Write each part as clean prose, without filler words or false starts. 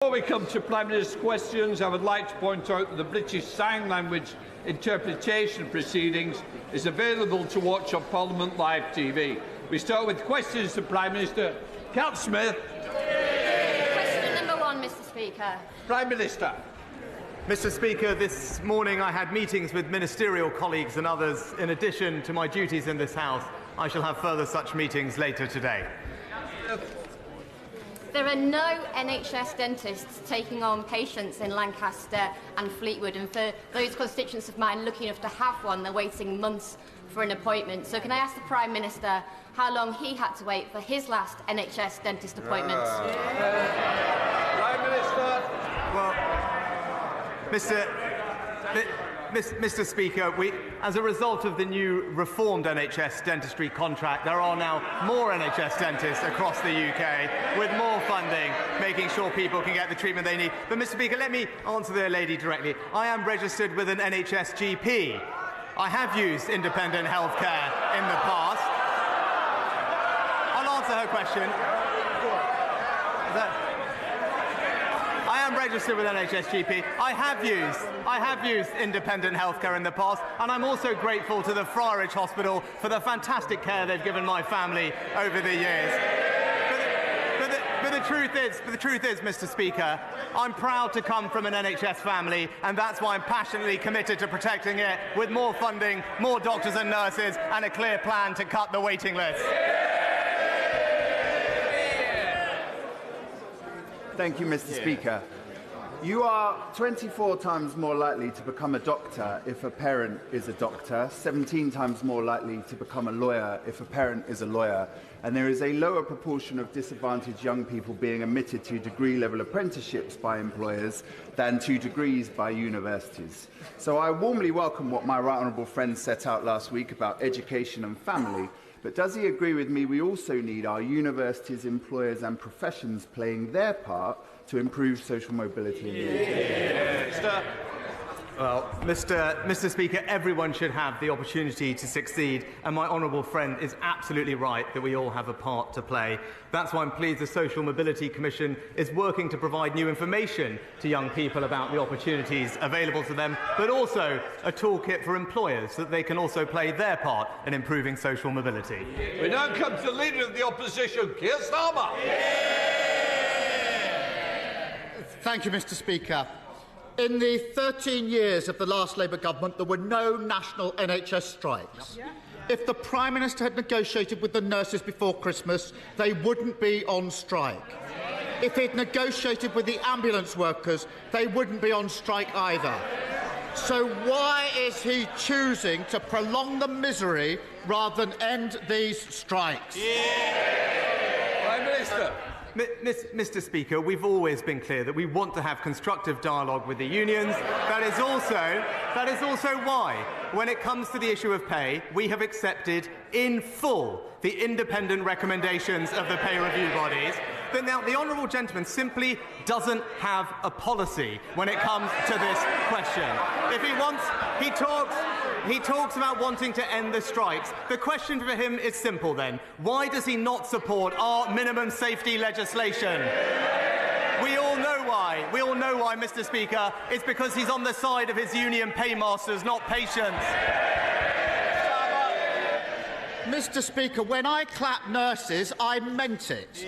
Before we come to Prime Minister's questions, I would like to point out that the British Sign Language interpretation proceedings is available to watch on Parliament Live TV. We start with questions to Prime Minister. Cat Smith. Question number 1, Mr. Speaker. Prime Minister. Mr. Speaker, this morning I had meetings with ministerial colleagues and others. In addition to my duties in this House, I shall have further such meetings later today. There are no NHS dentists taking on patients in Lancaster and Fleetwood, and for those constituents of mine lucky enough to have one, they're waiting months for an appointment. So can I ask the Prime Minister how long he had to wait for his last NHS dentist appointment? Prime Minister. Well, Mr. Speaker, as a result of the new reformed NHS dentistry contract, there are now more NHS dentists across the UK with more funding, making sure people can get the treatment they need. But, Mr. Speaker, let me answer the lady directly. I am registered with an NHS GP. I have used independent healthcare in the past. I'll answer her question. I am registered with NHS GP. I have used independent healthcare in the past, and I'm also grateful to the Friarage Hospital for the fantastic care they've given my family over the years. But the truth is, Mr. Speaker, I'm proud to come from an NHS family, and that's why I'm passionately committed to protecting it with more funding, more doctors and nurses, and a clear plan to cut the waiting list. Thank you, Mr. Speaker. You are 24 times more likely to become a doctor if a parent is a doctor, 17 times more likely to become a lawyer if a parent is a lawyer, and there is a lower proportion of disadvantaged young people being admitted to degree-level apprenticeships by employers than to degrees by universities. So I warmly welcome what my right honourable friend set out last week about education and family. But does he agree with me we also need our universities, employers and professions playing their part to improve social mobility in the UK? Well, Mr. Speaker, everyone should have the opportunity to succeed, and my honourable friend is absolutely right that we all have a part to play. That's why I'm pleased the Social Mobility Commission is working to provide new information to young people about the opportunities available to them, but also a toolkit for employers so that they can also play their part in improving social mobility. We now come to the Leader of the Opposition, Keir Starmer. Thank you, Mr. Speaker. In the 13 years of the last Labour government, there were no national NHS strikes. If the Prime Minister had negotiated with the nurses before Christmas, they wouldn't be on strike. If he'd negotiated with the ambulance workers, they wouldn't be on strike either. So why is he choosing to prolong the misery rather than end these strikes? Prime Minister. Mr. Speaker, we've always been clear that we want to have constructive dialogue with the unions. That is also why, when it comes to the issue of pay, we have accepted in full the independent recommendations of the pay review bodies. But now the honourable gentleman simply doesn't have a policy when it comes to this question. If he talks about wanting to end the strikes. The question for him is simple then. Why does he not support our minimum safety legislation? We all know why. We all know why, Mr. Speaker. It's because he's on the side of his union paymasters, not patients. Mr. Speaker, when I clapped nurses, I meant it.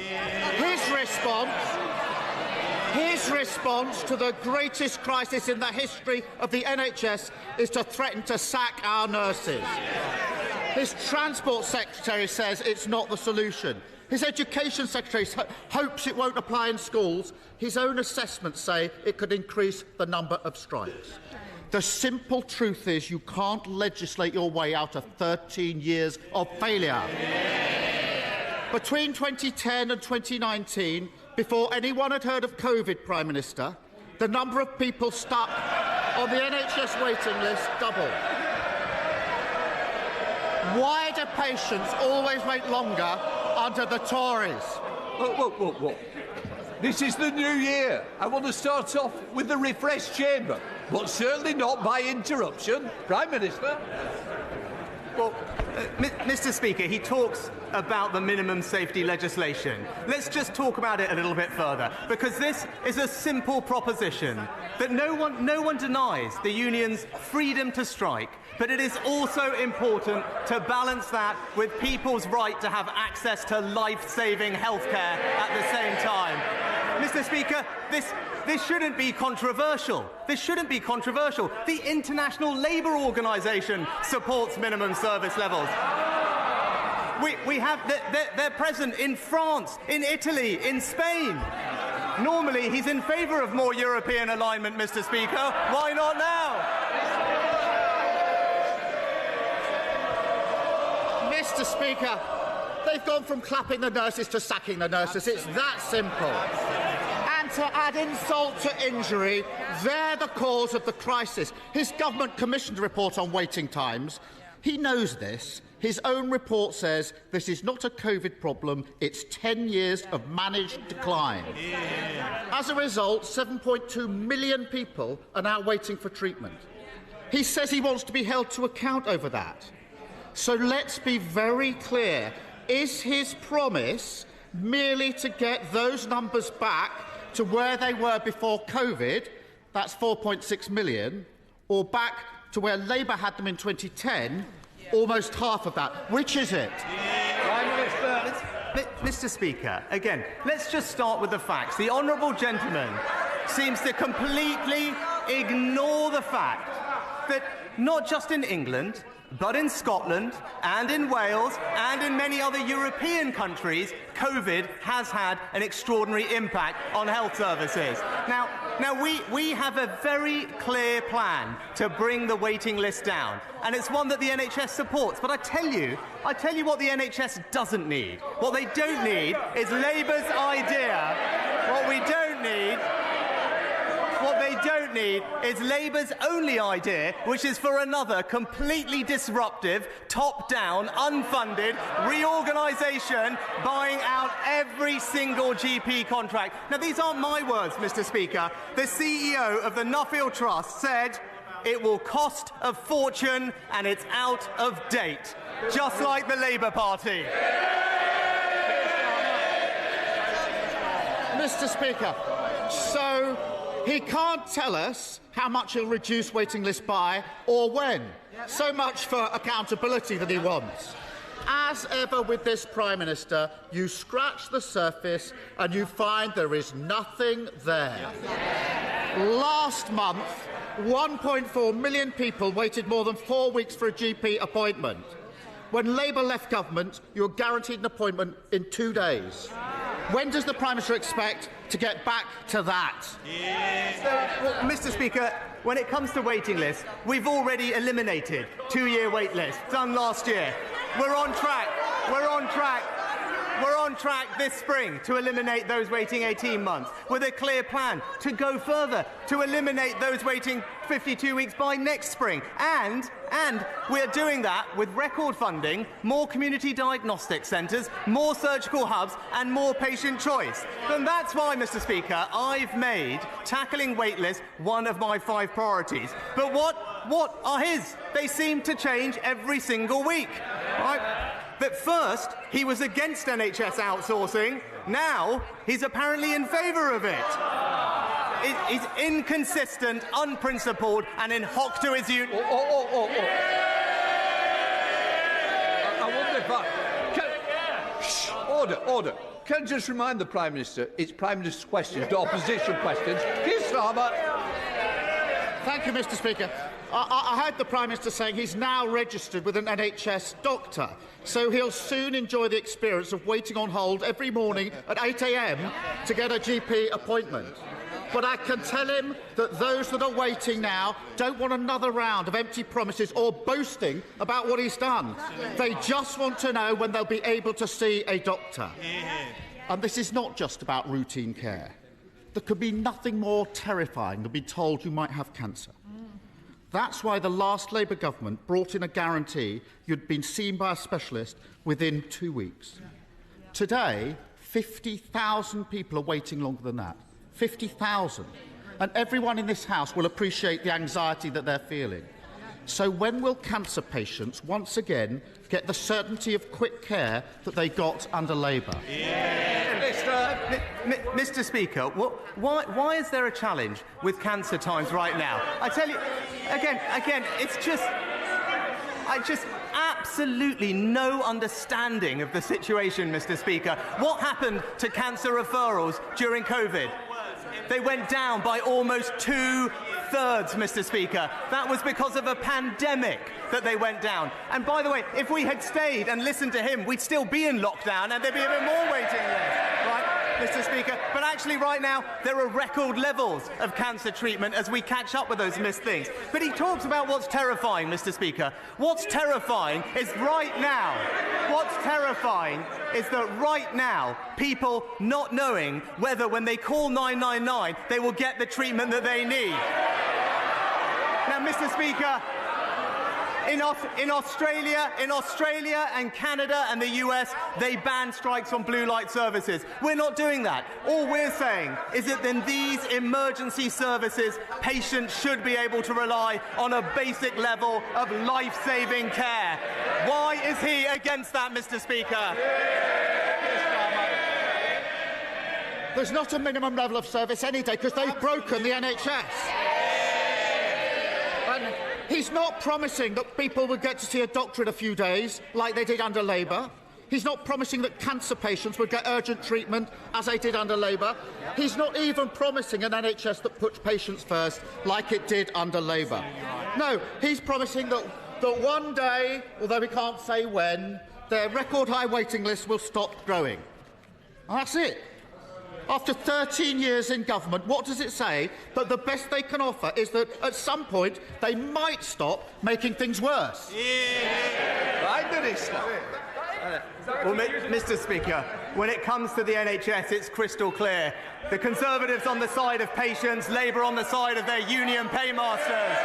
His response to the greatest crisis in the history of the NHS is to threaten to sack our nurses. His Transport Secretary says it's not the solution. His Education Secretary hopes it won't apply in schools. His own assessments say it could increase the number of strikes. The simple truth is you can't legislate your way out of 13 years of failure. Between 2010 and 2019, before anyone had heard of COVID, Prime Minister, the number of people stuck on the NHS waiting list doubled. Why do patients always wait longer under the Tories? Whoa. This is the new year. I want to start off with the refreshed chamber, but certainly not by interruption. Prime Minister. Well, Mr. Speaker, he talks about the minimum safety legislation. Let's just talk about it a little bit further, because this is a simple proposition that no one denies the union's freedom to strike, but it is also important to balance that with people's right to have access to life-saving healthcare at the same time. Mr. Speaker, this shouldn't be controversial. This shouldn't be controversial. The International Labour Organization supports minimum service levels. They're present in France, in Italy, in Spain. Normally, he's in favour of more European alignment, Mr. Speaker. Why not now? Mr. Speaker, they've gone from clapping the nurses to sacking the nurses. It's that simple. And to add insult to injury, they're the cause of the crisis. His government commissioned a report on waiting times. He knows this. His own report says this is not a COVID problem, it's 10 years of managed decline. As a result, 7.2 million people are now waiting for treatment. He says he wants to be held to account over that. So let's be very clear. Is his promise merely to get those numbers back to where they were before COVID, that's 4.6 million, or back to where Labour had them in 2010, almost half of that? Which is it? Mr. Speaker, again, let's just start with the facts. The honourable gentleman seems to completely ignore the fact that not just in England, but in Scotland and in Wales and in many other European countries, COVID has had an extraordinary impact on health services. Now we have a very clear plan to bring the waiting list down, and it's one that the NHS supports. But I tell you what the NHS doesn't need. What they don't need is Labour's idea. What they don't need is Labour's only idea, which is for another completely disruptive, top-down, unfunded reorganisation buying out every single GP contract. Now, these aren't my words, Mr. Speaker. The CEO of the Nuffield Trust said it will cost a fortune and it's out of date, just like the Labour Party. Mr. Speaker, so he can't tell us how much he'll reduce waiting lists by or when. So much for accountability that he wants. As ever with this Prime Minister, you scratch the surface and you find there is nothing there. Last month, 1.4 million people waited more than 4 weeks for a GP appointment. When Labour left government, you were guaranteed an appointment in 2 days. When does the Prime Minister expect to get back to that? Well, Mr. Speaker, when it comes to waiting lists, we've already eliminated 2-year wait lists, done last year. We're on track this spring to eliminate those waiting 18 months, with a clear plan to go further, to eliminate those waiting 52 weeks by next spring. And we're doing that with record funding, more community diagnostic centres, more surgical hubs and more patient choice. And that's why, Mr. Speaker, I've made tackling wait lists one of my 5 priorities. But what are his? They seem to change every single week. That first, he was against NHS outsourcing. Now, he's apparently in favour of it. He's inconsistent, unprincipled, and in hock to his union. I wonder if Order. Can I just remind the Prime Minister, it's Prime Minister's questions, not opposition questions. Keir Starmer. Thank you, Mr. Speaker. I heard the Prime Minister saying he's now registered with an NHS doctor, so he'll soon enjoy the experience of waiting on hold every morning at 8 a.m. to get a GP appointment. But I can tell him that those that are waiting now don't want another round of empty promises or boasting about what he's done. They just want to know when they'll be able to see a doctor. And this is not just about routine care. There could be nothing more terrifying than being told you might have cancer. That's why the last Labour government brought in a guarantee you'd been seen by a specialist within 2 weeks. Today, 50,000 people are waiting longer than that. 50,000. And everyone in this House will appreciate the anxiety that they're feeling. So when will cancer patients once again get the certainty of quick care that they got under Labour. Mr. Speaker, why is there a challenge with cancer times right now? I tell you, again, it's just... I just absolutely no understanding of the situation, Mr. Speaker. What happened to cancer referrals during COVID? They went down by almost 2/3, Mr. Speaker. That was because of a pandemic that they went down. And by the way, if we had stayed and listened to him, we'd still be in lockdown and there'd be even more waiting lists, right, Mr. Speaker? But actually right now, there are record levels of cancer treatment as we catch up with those missed things. But he talks about what's terrifying, Mr. Speaker. What's terrifying is right now, that right now, people not knowing whether when they call 999, they will get the treatment that they need. Now, Mr. Speaker, in Australia and Canada and the US, they ban strikes on blue light services. We're not doing that. All we're saying is that in these emergency services, patients should be able to rely on a basic level of life-saving care. Why is he against that, Mr. Speaker? There's not a minimum level of service any day because they've broken the NHS. And he's not promising that people will get to see a doctor in a few days like they did under Labour. He's not promising that cancer patients would get urgent treatment as they did under Labour. He's not even promising an NHS that puts patients first like it did under Labour. No, he's promising that one day, although we can't say when, their record high waiting list will stop growing. And that's it. After 13 years in government, what does it say? That the best they can offer is that at some point they might stop making things worse. Well, Mr. Speaker, when it comes to the NHS, it's crystal clear. The Conservatives on the side of patients, Labour on the side of their union paymasters.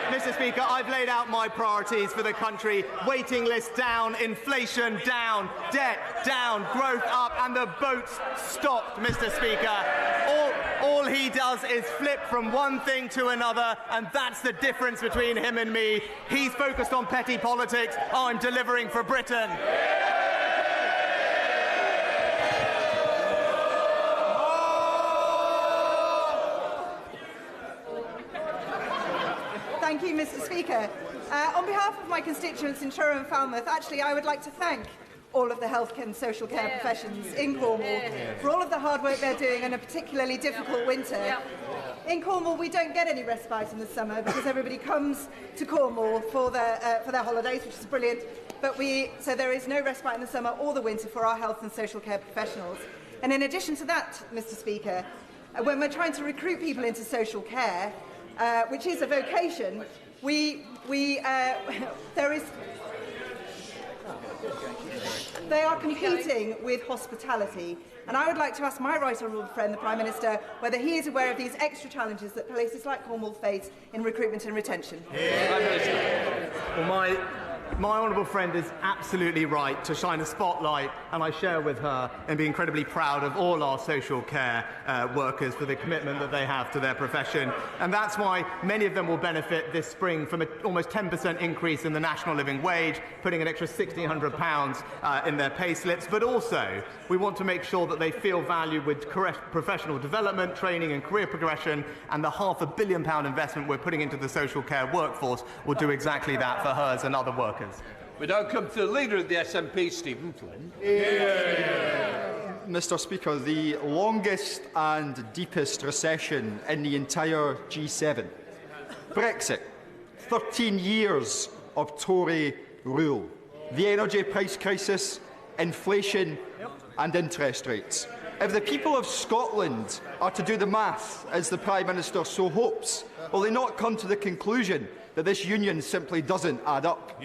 Mr. Speaker, I've laid out my priorities for the country. Waiting lists down, inflation down, debt down, growth up, and the boat's stopped, Mr. Speaker. All he does is flip from one thing to another, and that's the difference between him and me. He's focused on petty politics. I'm delivering for Britain. Thank you, Mr. Speaker. On behalf of my constituents in Truro and Falmouth, actually, I would like to thank all of the health and social care professions in Cornwall for all of the hard work they're doing in a particularly difficult winter. In Cornwall, we don't get any respite in the summer because everybody comes to Cornwall for their holidays, which is brilliant. So there is no respite in the summer or the winter for our health and social care professionals. And in addition to that, Mr. Speaker, when we're trying to recruit people into social care, which is a vocation, they are competing with hospitality. And I would like to ask my right honourable friend, the Prime Minister, whether he is aware of these extra challenges that places like Cornwall face in recruitment and retention. Well, my honourable friend is absolutely right to shine a spotlight, and I share with her and be incredibly proud of all our social care workers for the commitment that they have to their profession. And that's why many of them will benefit this spring from an almost 10% increase in the national living wage, putting an extra £1,600 in their pay slips. But also, we want to make sure that they feel valued with professional development, training and career progression, and the £500 million investment we're putting into the social care workforce will do exactly that for hers and other workers. We now come to the Leader of the SNP, Stephen Flynn. Mr. Speaker, the longest and deepest recession in the entire G7. Brexit, 13 years of Tory rule. The energy price crisis, inflation and interest rates. If the people of Scotland are to do the math, as the Prime Minister so hopes, will they not come to the conclusion that this union simply doesn't add up?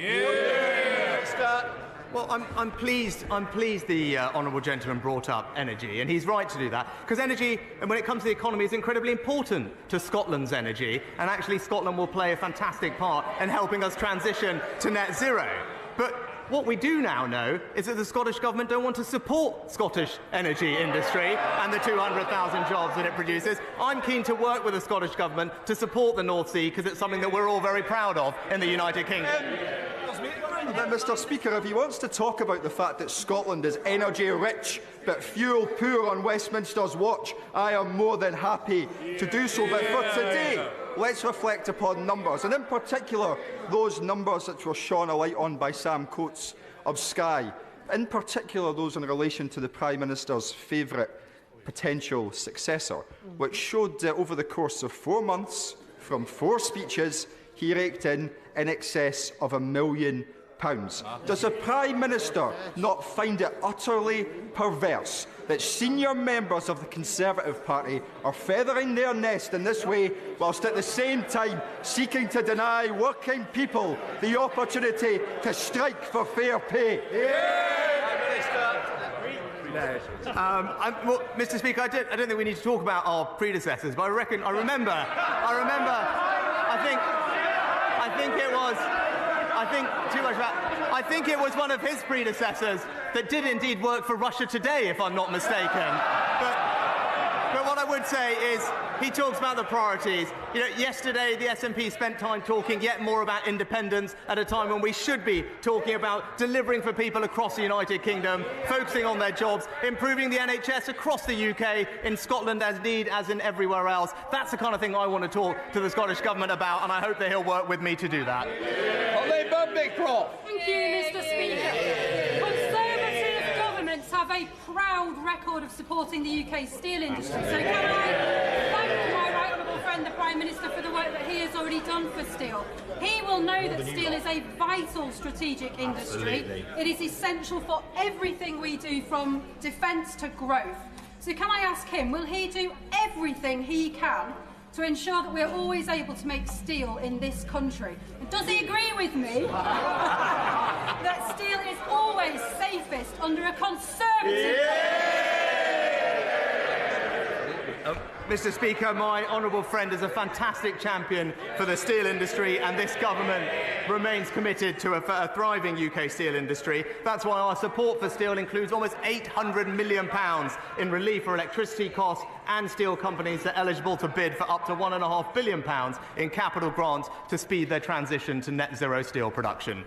Well, I'm pleased the honourable gentleman brought up energy, and he's right to do that, because energy, and when it comes to the economy, is incredibly important to Scotland's energy, and actually Scotland will play a fantastic part in helping us transition to net zero. But What we do now know is that the Scottish Government don't want to support Scottish energy industry and the 200,000 jobs that it produces. I'm keen to work with the Scottish Government to support the North Sea because it's something that we're all very proud of in the United Kingdom. But Mr. Speaker, if he wants to talk about the fact that Scotland is energy rich but fuel poor on Westminster's watch, I am more than happy to do so. But for today, let's reflect upon numbers, and in particular those numbers which were shone a light on by Sam Coates of Sky, in particular those in relation to the Prime Minister's favourite potential successor, which showed that over the course of 4 months, from 4 speeches, he raked in excess of £1 million. Does the Prime Minister not find it utterly perverse that senior members of the Conservative Party are feathering their nest in this way, whilst at the same time seeking to deny working people the opportunity to strike for fair pay? Well, Mr. Speaker, I don't think we need to talk about our predecessors, but I remember. I think it was one of his predecessors that did indeed work for Russia Today, if I'm not mistaken. But what I would say is he talks about the priorities. You know, yesterday the SNP spent time talking yet more about independence at a time when we should be talking about delivering for people across the United Kingdom, focusing on their jobs, improving the NHS across the UK, in Scotland as in everywhere else. That's the kind of thing I want to talk to the Scottish Government about, and I hope that he'll work with me to do that. Thank you, Mr. Speaker. Conservative governments have a proud record of supporting the UK steel industry. So can I thank my right honourable friend, the Prime Minister, for the work that he has already done for steel. He will know that steel is a vital strategic industry. Absolutely. It is essential for everything we do, from defence to growth. So can I ask him, will he do everything he can to ensure that we're always able to make steel in this country? And does he agree with me that steel is always safest under a Conservative... Mr. Speaker, my honourable friend is a fantastic champion for the steel industry, and this government remains committed to a thriving UK steel industry. That's why our support for steel includes almost £800 million in relief for electricity costs, and steel companies are eligible to bid for up to £1.5 billion in capital grants to speed their transition to net zero steel production.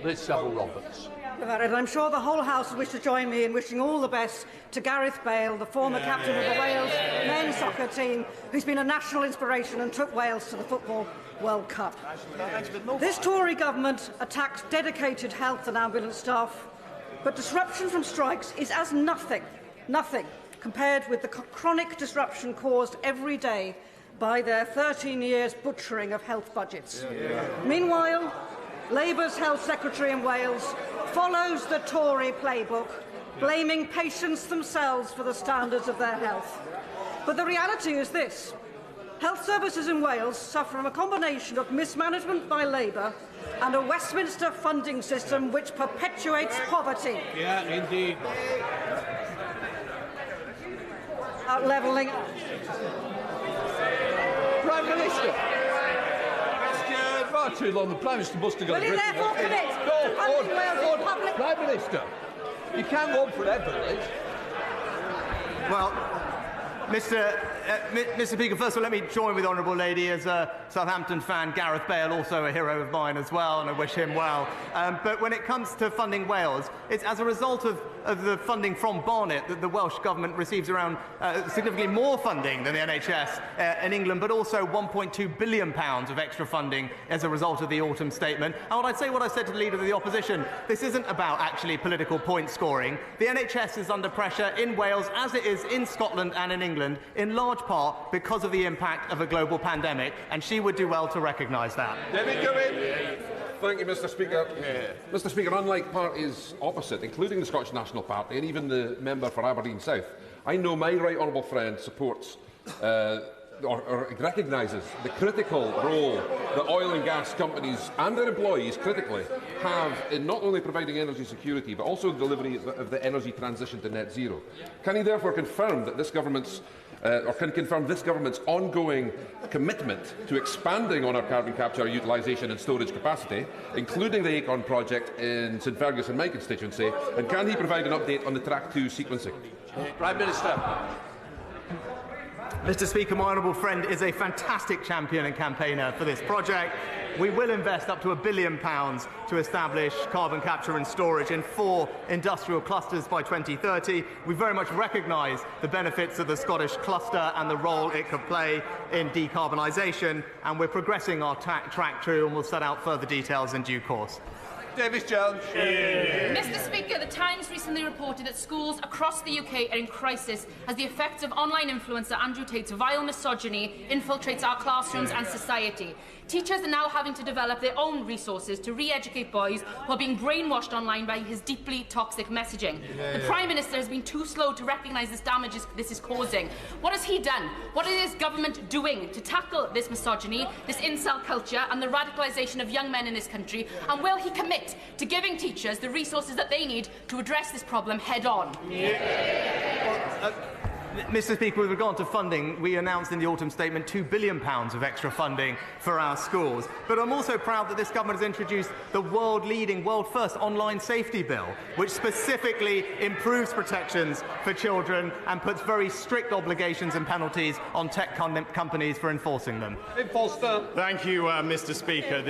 Liz Saville-Roberts. And I'm sure the whole House will wish to join me in wishing all the best to Gareth Bale, the former captain of the Wales men's soccer team, who's been a national inspiration and took Wales to the Football World Cup. This Tory government attacks dedicated health and ambulance staff, but disruption from strikes is as nothing compared with the chronic disruption caused every day by their 13 years butchering of health budgets. Meanwhile, Labour's Health Secretary in Wales follows the Tory playbook, blaming patients themselves for the standards of their health. But the reality is this: health services in Wales suffer from a combination of mismanagement by Labour and a Westminster funding system which perpetuates poverty. Yeah, indeed. Levelling. Prime Minister. Far too long. The Prime Minister must have got Will you therefore commit to funding Wales in public... Prime Minister, you can't go on forever, Liz. Well, Mr. Speaker, first of all, let me join with the Honourable Lady as a Southampton fan. Gareth Bale, also a hero of mine as well, and I wish him well. But when it comes to funding Wales, it's as a result of the funding from Barnet that the Welsh Government receives around significantly more funding than the NHS in England, but also £1.2 billion of extra funding as a result of the autumn statement. And what I said to the Leader of the Opposition, this isn't about actually political point scoring. The NHS is under pressure in Wales, as it is in Scotland and in England, in large part because of the impact of a global pandemic, and she would do well to recognise that. David Goodwin. Thank you, Mr. Speaker. Mr. Speaker, unlike parties opposite, including the Scottish National Party and even the member for Aberdeen South, I know my right honourable friend supports or recognises the critical role that oil and gas companies and their employees critically have in not only providing energy security but also the delivery of the energy transition to net zero. Can he therefore confirm that this government's or can confirm this government's ongoing commitment to expanding on our carbon capture utilisation and storage capacity, including the Acorn project in St Fergus in my constituency, and can he provide an update on the Track 2 sequencing? Prime Minister. Mr Speaker, my honourable friend is a fantastic champion and campaigner for this project. We will invest up to £1 billion to establish carbon capture and storage in 4 industrial clusters by 2030. We very much recognise the benefits of the Scottish cluster and the role it could play in decarbonisation, and we're progressing our track through and will set out further details in due course. Davis Jones. Mr Speaker, the Times recently reported that schools across the UK are in crisis as the effects of online influencer Andrew Tate's vile misogyny infiltrates our classrooms and society. Teachers are now having to develop their own resources to re-educate boys who are being brainwashed online by his deeply toxic messaging. The Prime Minister has been too slow to recognise this damage this is causing. What has he done? What is his government doing to tackle this misogyny, this incel culture and the radicalisation of young men in this country? And will he commit to giving teachers the resources that they need to address this problem head-on? Mr Speaker, with regard to funding, we announced in the autumn statement £2 billion of extra funding for our schools. But I'm also proud that this government has introduced the world-leading, world-first online safety bill, which specifically improves protections for children and puts very strict obligations and penalties on tech companies for enforcing them. Thank you, Mr Speaker.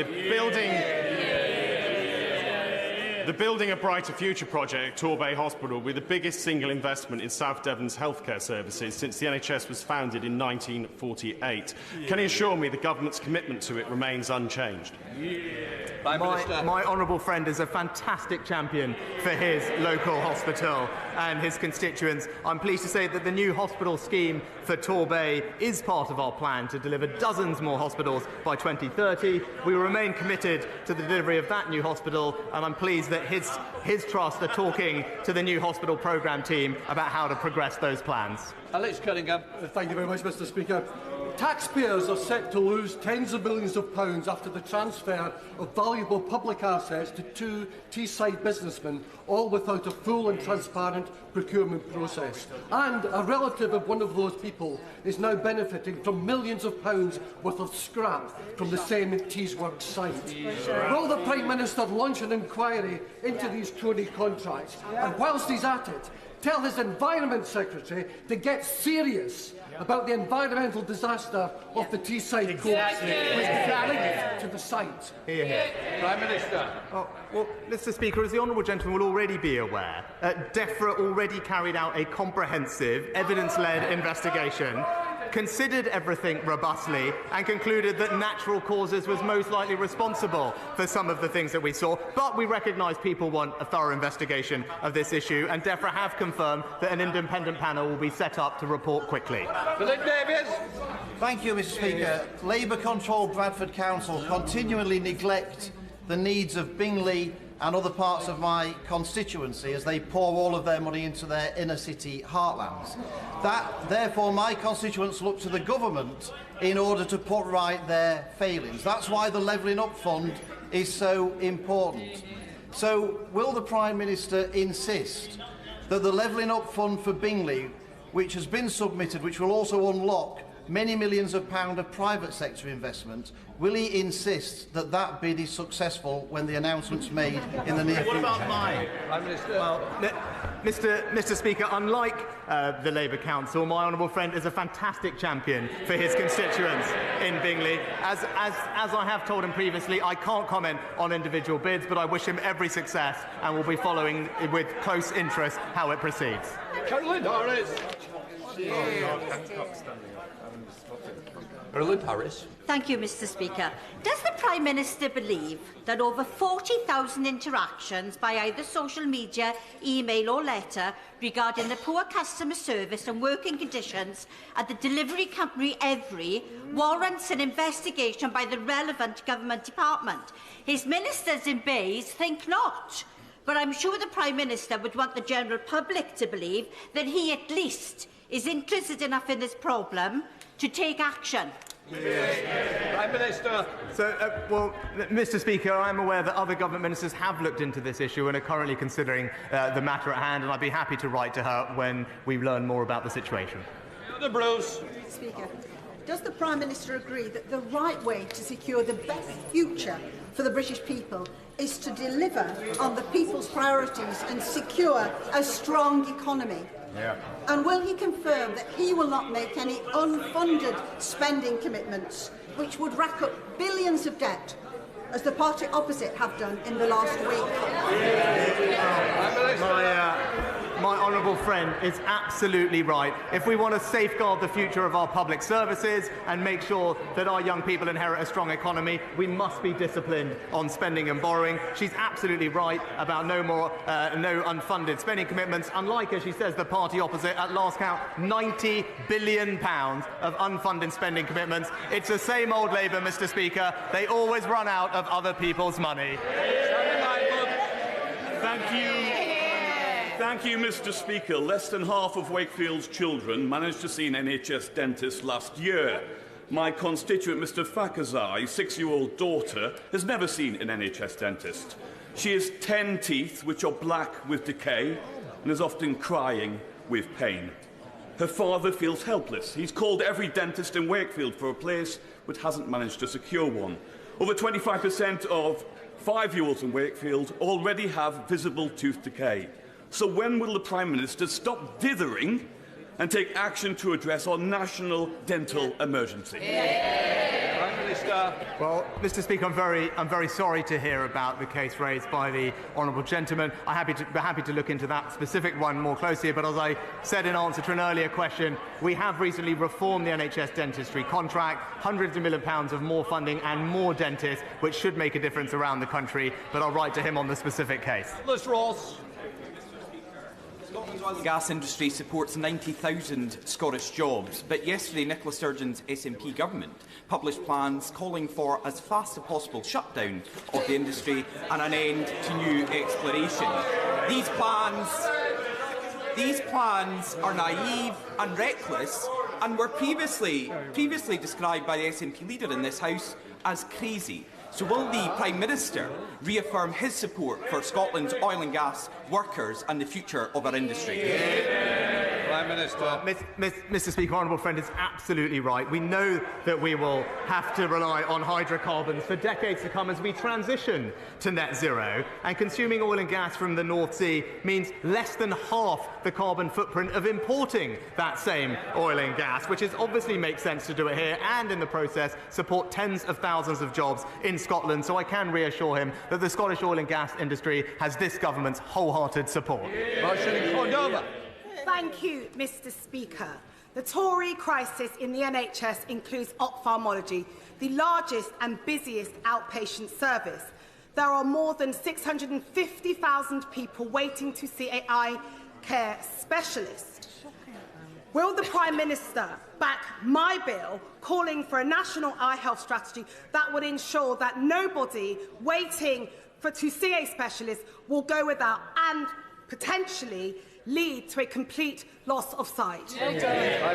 The Building a Brighter Future project at Torbay Hospital will be the biggest single investment in South Devon's healthcare services since the NHS was founded in 1948. Can you assure me the government's commitment to it remains unchanged? My honourable friend is a fantastic champion for his local hospital and his constituents. I'm pleased to say that the new hospital scheme for Torbay is part of our plan to deliver dozens more hospitals by 2030. We will remain committed to the delivery of that new hospital, and I'm pleased that his trust are talking to the new hospital programme team about how to progress those plans. Alex Cunningham. Thank you very much, Mr Speaker. Taxpayers are set to lose tens of millions of pounds after the transfer of valuable public assets to 2 Teesside businessmen, all without a full and transparent procurement process. And a relative of one of those people is now benefiting from millions of pounds worth of scrap from the same Teesworks site. Will the Prime Minister launch an inquiry into these crony contracts? And whilst he's at it, tell his Environment Secretary to get serious about the environmental disaster of the Teesside coast, which is linked to the site. Prime Minister. Well, Mr Speaker, as the honourable gentleman will already be aware, DEFRA already carried out a comprehensive, evidence-led investigation, considered everything robustly and concluded that natural causes was most likely responsible for some of the things that we saw. But we recognise people want a thorough investigation of this issue, and DEFRA have confirmed that an independent panel will be set up to report quickly. Philip Davies. Thank you, Mr Speaker. Labour-controlled Bradford Council continually neglect the needs of Bingley and other parts of my constituency as they pour all of their money into their inner-city heartlands. Therefore, my constituents look to the government in order to put right their failings. That's why the Levelling Up Fund is so important. So, will the Prime Minister insist that the Levelling Up Fund for Bingley, which has been submitted, which will also unlock many millions of pounds of private sector investment, will he insist that that bid is successful when the announcement's made in the near future? What about mine? Well, Mr Speaker, unlike the Labour Council, my honourable friend is a fantastic champion for his constituents in Bingley. As I have told him previously, I can't comment on individual bids, but I wish him every success and will be following with close interest how it proceeds. Caroline Harris. Caroline Harris. Thank you, Mr Speaker. Does the Prime Minister believe that over 40,000 interactions by either social media, email or letter regarding the poor customer service and working conditions at the delivery company Every warrants an investigation by the relevant government department? His ministers in Bays think not. But I'm sure the Prime Minister would want the general public to believe that he at least is interested enough in this problem to take action. Prime Minister. Well, Mr Speaker, I am aware that other government ministers have looked into this issue and are currently considering the matter at hand, and I'd be happy to write to her when we learn more about the situation. The Bruce. Speaker, does the Prime Minister agree that the right way to secure the best future for the British people is to deliver on the people's priorities and secure a strong economy? Yeah. And will he confirm that he will not make any unfunded spending commitments which would rack up billions of debt, as the party opposite have done in the last week? My honourable friend is absolutely right. If we want to safeguard the future of our public services and make sure that our young people inherit a strong economy, we must be disciplined on spending and borrowing. She's absolutely right about no unfunded spending commitments. Unlike, as she says, the party opposite, at last count, £90 billion of unfunded spending commitments. It's the same old Labour, Mr. Speaker. They always run out of other people's money. Thank you. Thank you, Mr. Speaker. Less than half of Wakefield's children managed to see an NHS dentist last year. My constituent, Mr. Fakazai's 6-year-old daughter, has never seen an NHS dentist. She has 10 teeth, which are black with decay, and is often crying with pain. Her father feels helpless. He's called every dentist in Wakefield for a place, but hasn't managed to secure one. Over 25% of 5-year-olds in Wakefield already have visible tooth decay. So when will the Prime Minister stop dithering and take action to address our national dental emergency? Prime Minister. Well, Mr. Speaker, I'm very sorry to hear about the case raised by the honourable gentleman. I'm happy to look into that specific one more closely. But as I said in answer to an earlier question, we have recently reformed the NHS dentistry contract, hundreds of millions of pounds of more funding and more dentists, which should make a difference around the country. But I'll write to him on the specific case. Liz Ross. Scotland's oil and gas industry supports 90,000 Scottish jobs, but yesterday Nicola Sturgeon's SNP government published plans calling for as fast as possible shutdown of the industry and an end to new exploration. These plans are naive and reckless and were previously described by the SNP leader in this House as crazy. So will the Prime Minister reaffirm his support for Scotland's oil and gas workers and the future of our industry? Prime Minister. Mr. Speaker, honourable friend is absolutely right. We know that we will have to rely on hydrocarbons for decades to come as we transition to net zero. And consuming oil and gas from the North Sea means less than half the carbon footprint of importing that same oil and gas, which obviously makes sense to do it here and in the process support tens of thousands of jobs in Scotland. So I can reassure him that the Scottish oil and gas industry has this government's wholehearted support. Thank you, Mr. Speaker. The Tory crisis in the NHS includes ophthalmology, the largest and busiest outpatient service. There are more than 650,000 people waiting to see an eye care specialist. Will the Prime Minister back my bill calling for a national eye health strategy that would ensure that nobody waiting to see a specialist will go without and potentially lead to a complete loss of sight? Prime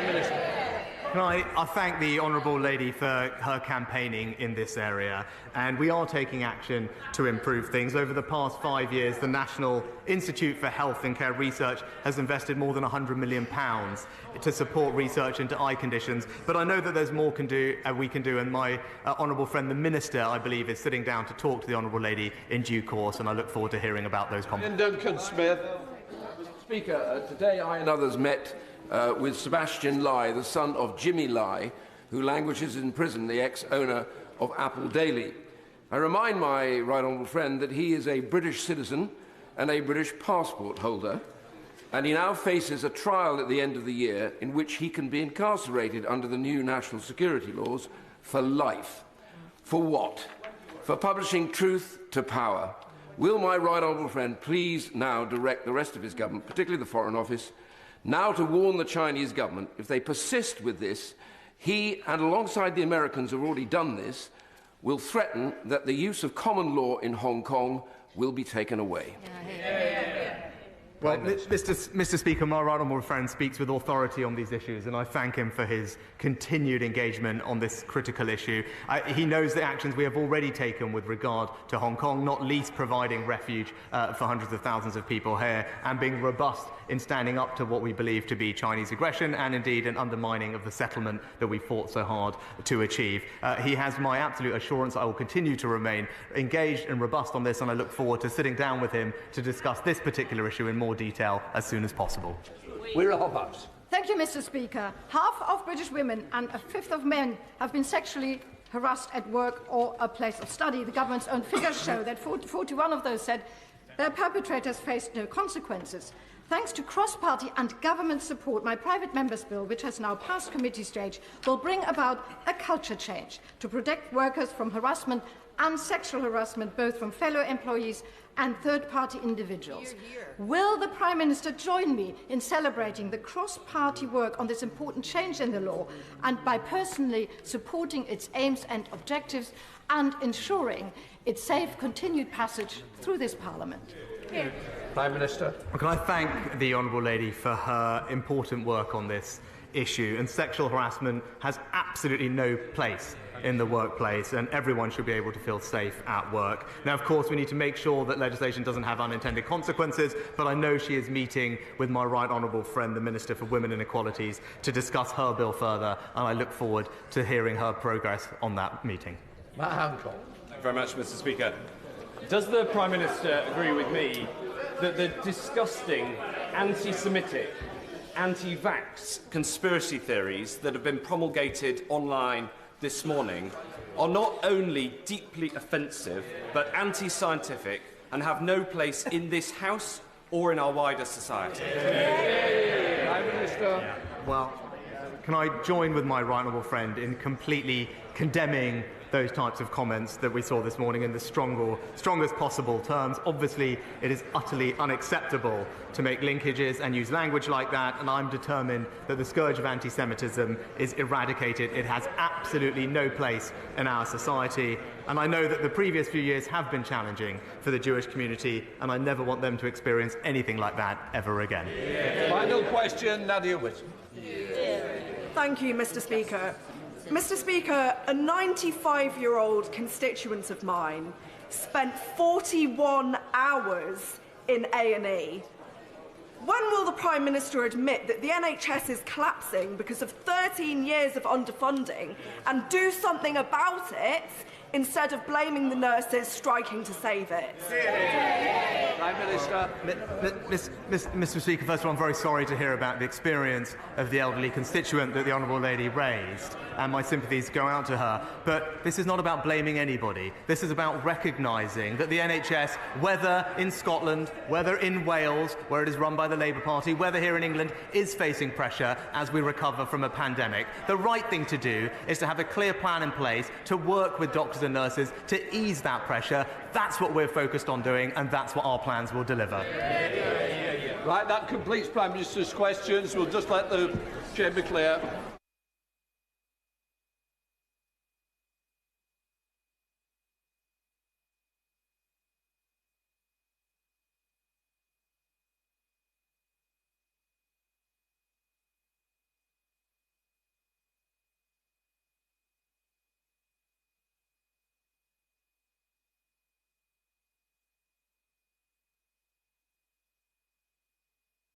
Minister. Can I thank the honourable lady for her campaigning in this area, and we are taking action to improve things. Over the past 5 years, the National Institute for Health and Care Research has invested more than £100 million to support research into eye conditions. But I know that there's more we can do, and my honourable friend, the Minister, I believe, is sitting down to talk to the honourable lady in due course, and I look forward to hearing about those comments. Duncan Smith. Speaker, today I and others met with Sebastian Lai, the son of Jimmy Lai, who languishes in prison, the ex-owner of Apple Daily. I remind my right honourable friend that he is a British citizen and a British passport holder, and he now faces a trial at the end of the year in which he can be incarcerated under the new national security laws for life. For what? For publishing truth to power. Will my right honourable friend please now direct the rest of his government, particularly the Foreign Office, now to warn the Chinese government, if they persist with this, he, and alongside the Americans who have already done this, will threaten that the use of common law in Hong Kong will be taken away. Well, Mr. Speaker, my right honourable friend speaks with authority on these issues, and I thank him for his continued engagement on this critical issue. He knows the actions we have already taken with regard to Hong Kong, not least providing refuge for hundreds of thousands of people here, and being robust in standing up to what we believe to be Chinese aggression and indeed an undermining of the settlement that we fought so hard to achieve. He has my absolute assurance I will continue to remain engaged and robust on this, and I look forward to sitting down with him to discuss this particular issue in more detail as soon as possible. Thank you, Mr. Speaker. Half of British women and a fifth of men have been sexually harassed at work or a place of study. The government's own figures show that 41 of those said their perpetrators faced no consequences. Thanks to cross-party and government support, my private member's bill, which has now passed committee stage, will bring about a culture change to protect workers from harassment and sexual harassment, both from fellow employees and third-party individuals. Will the Prime Minister join me in celebrating the cross-party work on this important change in the law, and by personally supporting its aims and objectives and ensuring its safe continued passage through this Parliament? Prime Minister. Can I thank the Honourable Lady for her important work on this issue? And sexual harassment has absolutely no place in the workplace, and everyone should be able to feel safe at work. Now, of course, we need to make sure that legislation doesn't have unintended consequences, but I know she is meeting with my right honourable friend, the Minister for Women and Equalities, to discuss her bill further, and I look forward to hearing her progress on that meeting. Matt Hancock. Thank you very much, Mr. Speaker. Does the Prime Minister agree with me that the disgusting anti-Semitic, anti-vax conspiracy theories that have been promulgated online this morning are not only deeply offensive but anti-scientific and have no place in this House or in our wider society? Prime Minister. Well, can I join with my right honourable friend in completely condemning those types of comments that we saw this morning in the strongest possible terms? Obviously, it is utterly unacceptable to make linkages and use language like that, and I'm determined that the scourge of anti-Semitism is eradicated. It has absolutely no place in our society, and I know that the previous few years have been challenging for the Jewish community, and I never want them to experience anything like that ever again. Final question, Nadia Whitten. Thank you, Mr. Speaker. Mr. Speaker, a 95-year-old constituent of mine spent 41 hours in A&E. When will the Prime Minister admit that the NHS is collapsing because of 13 years of underfunding and do something about it instead of blaming the nurses striking to save it? Prime Minister. Mr. Speaker, first of all, I'm very sorry to hear about the experience of the elderly constituent that the Honourable Lady raised, and my sympathies go out to her. But this is not about blaming anybody. This is about recognising that the NHS, whether in Scotland, whether in Wales, where it is run by the Labour Party, whether here in England, is facing pressure as we recover from a pandemic. The right thing to do is to have a clear plan in place to work with doctors and nurses to ease that pressure. That's what we're focused on doing, and that's what our plans will deliver. Right, that completes Prime Minister's questions. We'll just let the chamber clear.